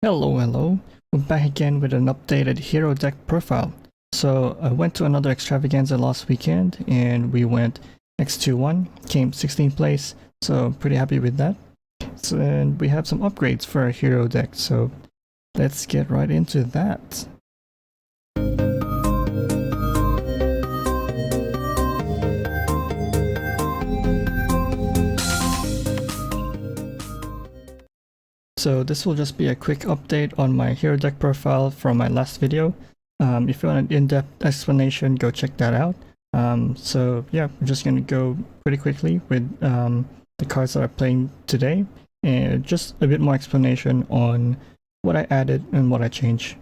Hello. We're back again with an updated hero deck profile. So I went to another Extravaganza last weekend and we went X2-1, came 16th place, so pretty happy with that. So, and we have some upgrades for our hero deck, so let's get right into that. So this will just be a quick update on my hero deck profile from my last video. If you want an in-depth explanation, go check that out. So yeah, we're just going to go pretty quickly with the cards that I'm playing today, and just a bit more explanation on what I added and what I changed.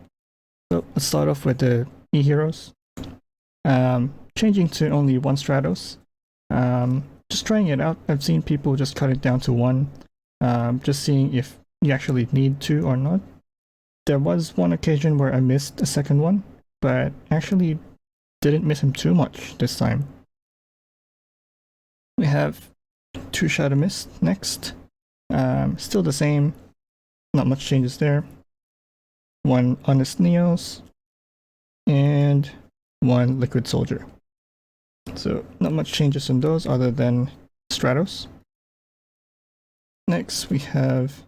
So let's start off with the E-Heroes. Changing to only one Stratos. Just trying it out. I've seen people just cut it down to one. Just seeing if you actually need to or not. There was one occasion where I missed a second one, but actually didn't miss him too much this time. We have 2 Shadow Mist next. Still the same, not much changes there. 1 Honest Neos, and 1 Liquid Soldier. So not much changes in those other than Stratos. Next we have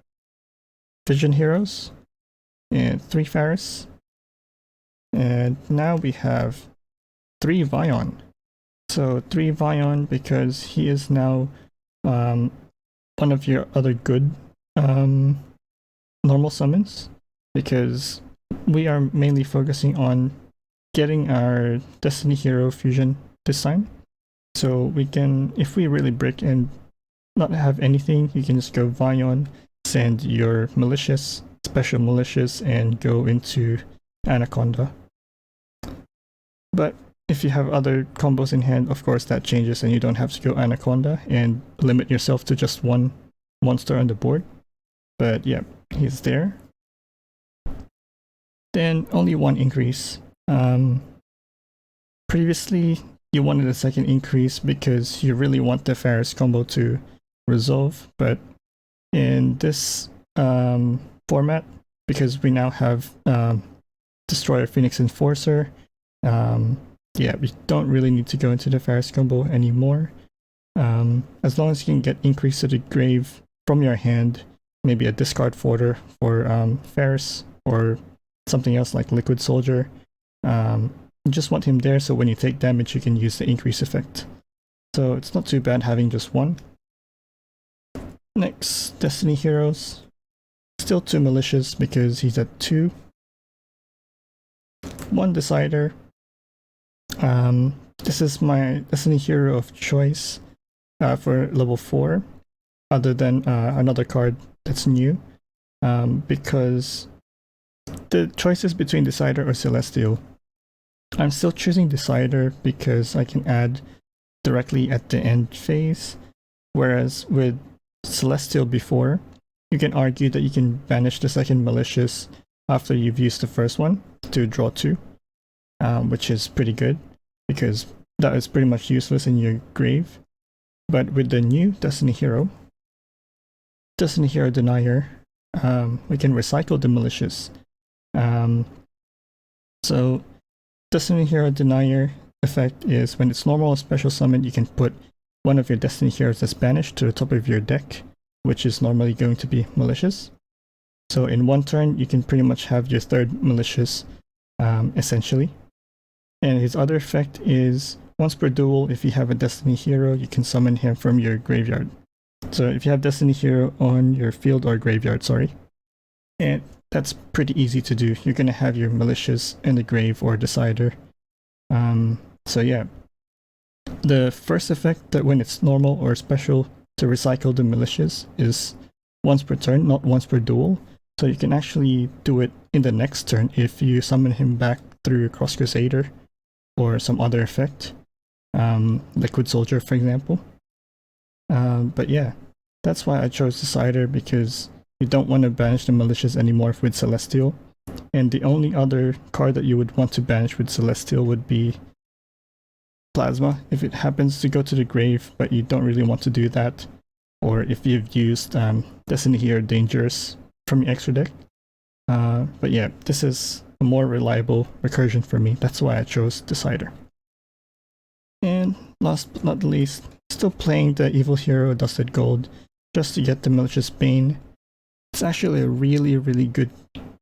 Vision Heroes and 3 Faris, and now we have 3 Vion. So 3 Vion because he is now one of your other good normal summons, because we are mainly focusing on getting our Destiny Hero fusion this time. So we can, if we really break and not have anything, you can just go Vion, send your malicious, special malicious, and go into Anaconda. But if you have other combos in hand, of course that changes and you don't have to go Anaconda and limit yourself to just one monster on the board. But yeah, he's there. Then only 1 increase. Previously you wanted a second increase because you really want the Faris combo to resolve, but in this format, because we now have Destroyer Phoenix Enforcer, yeah, we don't really need to go into the Faris combo anymore. As long as you can get increase to the grave from your hand, maybe a discard fodder for Faris or something else like Liquid Soldier. You just want him there so when you take damage you can use the increase effect. So it's not too bad having just 1. Next, Destiny Heroes. Still 2 malicious because he's at 2. 1 Decider. This is my Destiny Hero of choice for level 4, other than another card that's new, because the choice is between Decider or Celestial. I'm still choosing Decider because I can add directly at the end phase, whereas with Celestial before, you can argue that you can banish the second malicious after you've used the first one to draw 2, which is pretty good because that is pretty much useless in your grave. But with the new Destiny Hero Denier, we can recycle the malicious. So Destiny Hero Denier effect is when it's normal or special summon, you can put one of your Destiny Heroes that's banished to the top of your deck, which is normally going to be malicious. So in 1 turn, you can pretty much have your 3rd malicious, essentially. And his other effect is once per duel, if you have a Destiny Hero, you can summon him from your graveyard. So if you have Destiny Hero on your field or graveyard, sorry. And that's pretty easy to do. You're going to have your malicious in the grave or Decider. So yeah. The first effect, that when it's normal or special to recycle the malicious, is once per turn, not once per duel. So you can actually do it in the next turn if you summon him back through Cross Crusader or some other effect, Liquid Soldier for example. But yeah, that's why I chose Decider, because you don't want to banish the malicious anymore with Celestial. And the only other card that you would want to banish with Celestial would be Plasma, if it happens to go to the grave but you don't really want to do that, or if you've used Destiny Hero Dangerous from your extra deck. But yeah, this is a more reliable recursion for me. That's why I chose Decider. And last but not least, still playing the Evil Hero Dusted Gold just to get the Malicious Bane. It's actually a really good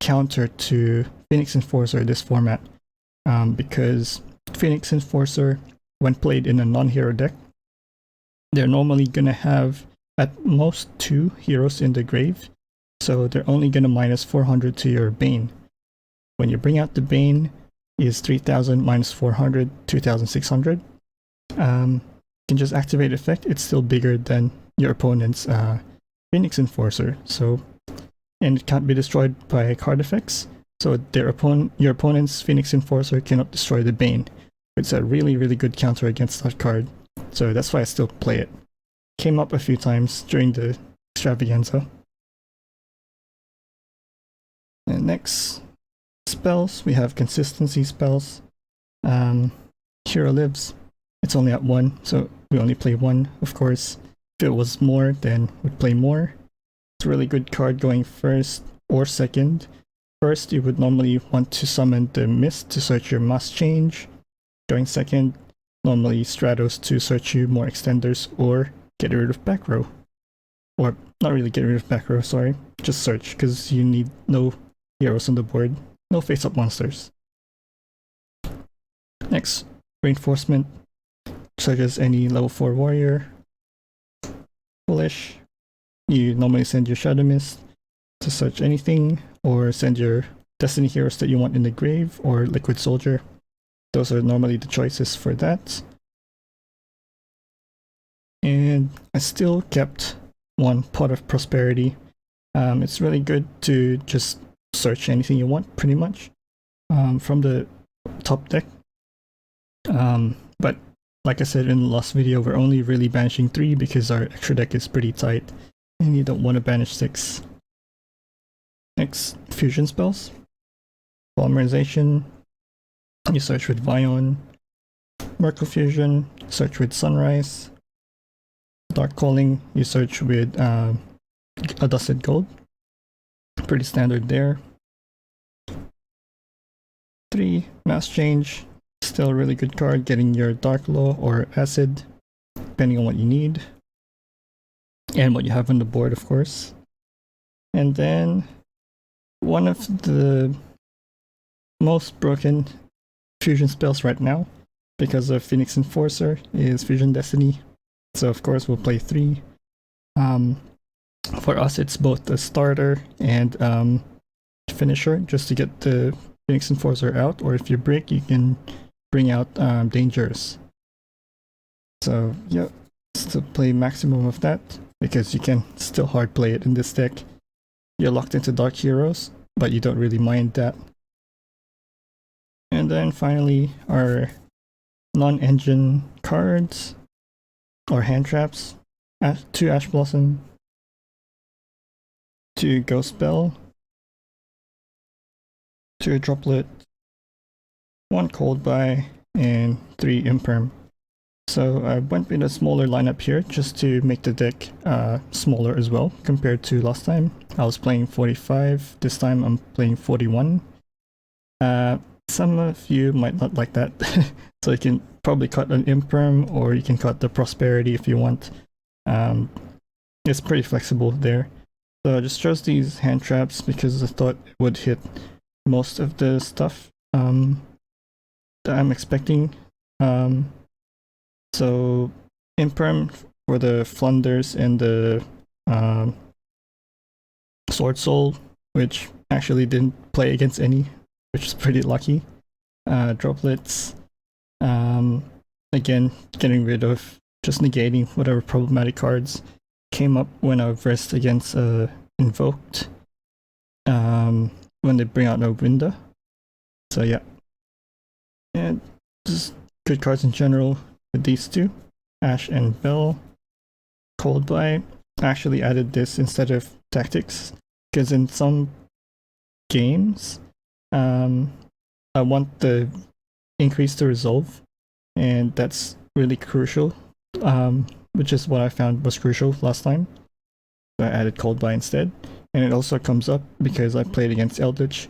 counter to Phoenix Enforcer this format, because Phoenix Enforcer, when played in a non-hero deck, they're normally gonna have at most 2 heroes in the grave, so they're only gonna minus 400 to your Bane. When you bring out the Bane, is 3000 minus 400, 2600. You can just activate effect. It's still bigger than your opponent's Phoenix Enforcer, so, and it can't be destroyed by card effects, so your opponent's Phoenix Enforcer cannot destroy the Bane. It's a really good counter against that card, so that's why I still play it. Came up a few times during the Extravaganza. And next, spells. We have consistency spells. Hero Lives. It's only at 1, so we only play 1, of course. If it was more, then we'd play more. It's a really good card going first or second. First, you would normally want to summon the Mist to search your Mass Change. Going second, normally Stratos to search you more extenders or get rid of back row. Or not really get rid of back row, sorry. Just search, because you need no heroes on the board. No face-up monsters. Next, Reinforcement. Searches any level 4 warrior. Foolish. You normally send your Shadow Mist to search anything, or send your Destiny heroes that you want in the grave, or Liquid Soldier. Those are normally the choices for that. And I still kept 1 Pot of Prosperity. It's really good to just search anything you want, pretty much, from the top deck. But like I said in the last video, we're only really banishing 3 because our extra deck is pretty tight, and you don't want to banish 6. Next, fusion spells. Polymerization. You search with Vion. Merkle Fusion. Search with Sunrise. Dark Calling. You search with a Dusted Gold. Pretty standard there. 3, Mass Change. Still a really good card, getting your Dark Law or Acid, depending on what you need. And what you have on the board, of course. And then, one of the most broken fusion spells right now, because of Phoenix Enforcer, is Fusion Destiny. So of course we'll play 3. For us it's both a starter and finisher, just to get the Phoenix Enforcer out, or if you break, you can bring out Dangers. So yeah, still play maximum of that, because you can still hard play it in this deck. You're locked into Dark Heroes, but you don't really mind that. And then finally, our non-engine cards, or hand traps. 2 Ash Blossom, 2 Ghost Spell, 2 Droplet, 1 Cold Buy, and 3 Imperm. So I went with a smaller lineup here just to make the deck smaller as well compared to last time. I was playing 45, this time I'm playing 41. Some of you might not like that, so you can probably cut an Imperm, or you can cut the Prosperity if you want. It's pretty flexible there. So I just chose these hand traps because I thought it would hit most of the stuff that I'm expecting. So Imperm for the Flunders and the Sword Soul, which actually didn't play against any, which is pretty lucky. Droplets, again, getting rid of, just negating whatever problematic cards came up when I versed against Invoked, when they bring out no Winda. So yeah, and just good cards in general with these 2, Ash and Bell. Cold Buy, I actually added this instead of Tactics, because in some games, I want the increase to resolve, and that's really crucial, which is what I found was crucial last time. So I added Cold Buy instead. and it also comes up because I played against Eldritch.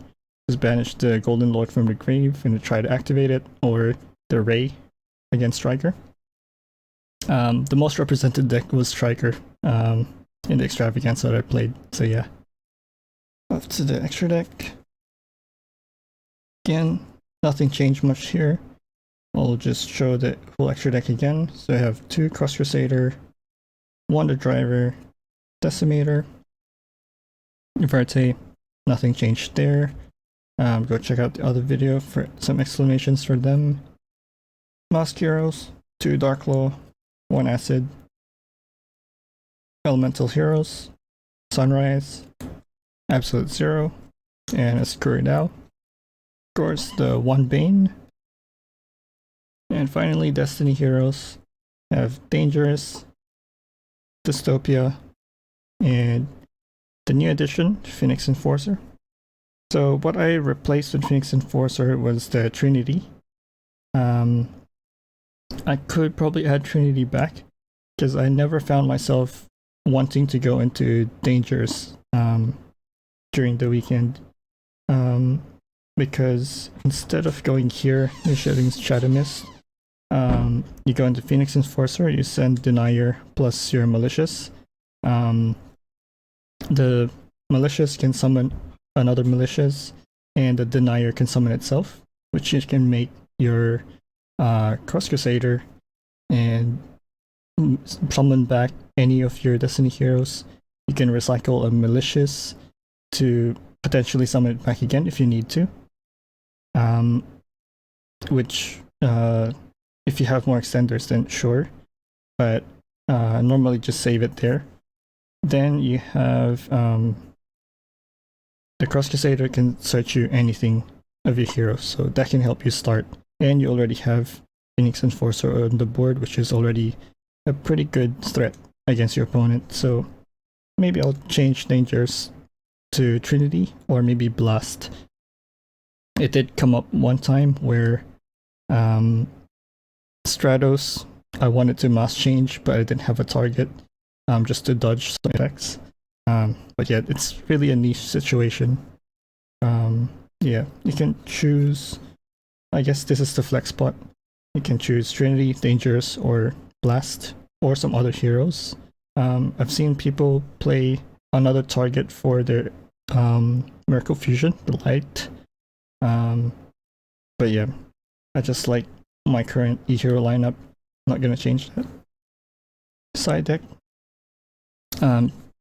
Just banished the Golden Lord from the grave and try to activate it, or the Ray against Striker. The most represented deck was Striker in the Extravaganza that I played, so yeah. Off to the extra deck. Again, nothing changed much here. I'll just show the full extra deck again. So I have 2 Cross Crusader, Wonder Driver, Decimator, Verte, nothing changed there. Go check out the other video for some explanations for them. Mask Heroes, 2 Darklaw, 1 Acid, Elemental Heroes, Sunrise, Absolute Zero, and a Skurridao. Of course, the 1 Bane. And finally, Destiny Heroes have Dangerous, Dystopia, and the new addition, Phoenix Enforcer. So what I replaced with Phoenix Enforcer was the Trinity. I could probably add Trinity back, because I never found myself wanting to go into Dangerous during the weekend. Because instead of going here, initiating Shadow Mist, you go into Phoenix Enforcer, you send Denier plus your Malicious. The Malicious can summon another Malicious, and the Denier can summon itself, which you can make your Cross Crusader and summon back any of your Destiny Heroes. You can recycle a Malicious to potentially summon it back again if you need to. Which, if you have more extenders, then sure, but normally just save it there. Then you have the Cross Crusader can search you anything of your heroes, so that can help you start. And you already have Phoenix Enforcer on the board, which is already a pretty good threat against your opponent. So maybe I'll change Dangerous to Trinity, or maybe Blast. It did come up one time where Stratos, I wanted to mass change, but I didn't have a target, just to dodge some attacks. But yeah, it's really a niche situation. Yeah, you can choose, I guess this is the flex spot. You can choose Trinity, Dangerous, or Blast, or some other heroes. I've seen people play another target for their Miracle Fusion, the Light. But yeah, I just like my current E-Hero lineup. Not gonna change that. Side deck.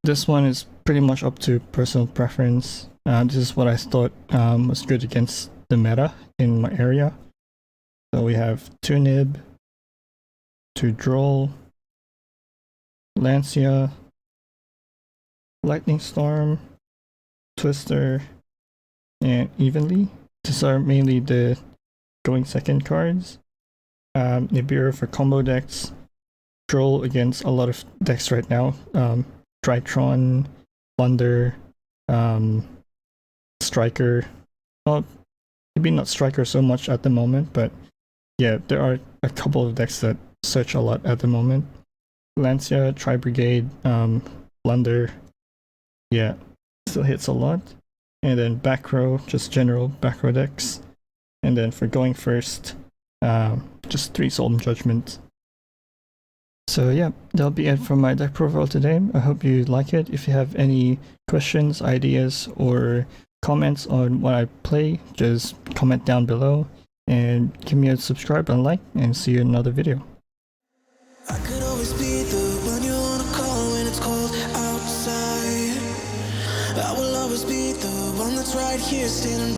This one is pretty much up to personal preference. This is what I thought was good against the meta in my area. So we have 2 Nib, 2 Droll, Lancia, Lightning Storm, Twister, and Evenly. These are mainly the going second cards. Nibiru for combo decks. Droll against a lot of decks right now. Tritron, Thunder, Striker. Well, maybe not Striker so much at the moment, but yeah, there are a couple of decks that search a lot at the moment. Lancia, Tri-Brigade, Blunder, yeah, still hits a lot. And then back row, just general back row decks. And then for going first, just 3 Solemn Judgment. So yeah, that'll be it for my deck profile today. I hope you like it. If you have any questions, ideas, or comments on what I play, just comment down below. And give me a subscribe and like, and see you in another video. I could always be the one you wanna call when it's cold outside. I will always be the one that's right here standing